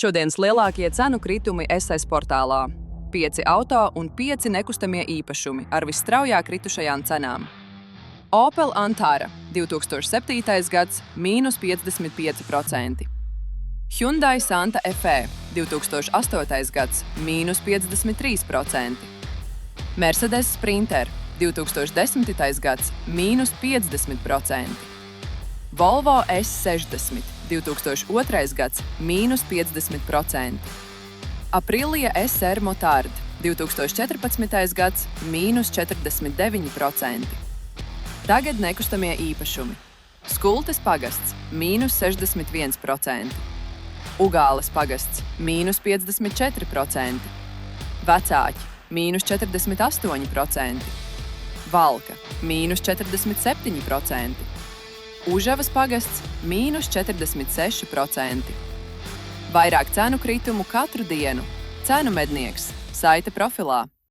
Šodienas lielākie cenu kritumi SS portālā. 5 auto un 5 nekustamie īpašumi ar visstraujāk kritušajām cenām. Opel Antara 2007. gads – mīnus 55%. Hyundai Santa Fe 2008. gads – mīnus 53%. Mercedes Sprinter 2010. gads – mīnus 50%. Volvo S60 2002. gads – mīnus 50%. Aprilia SR Motard 2014. gads – mīnus 49%. Tagad nekustamie īpašumi. Skultes pagasts – mīnus 61%. Ugāles pagasts – mīnus 54%. Vecāķi – mīnus 48%. Valka – mīnus 47%. Užavas pagasts – mīnus 46%. Vairāk cenu kritumu katru dienu. Cenu mednieks – saite profilā.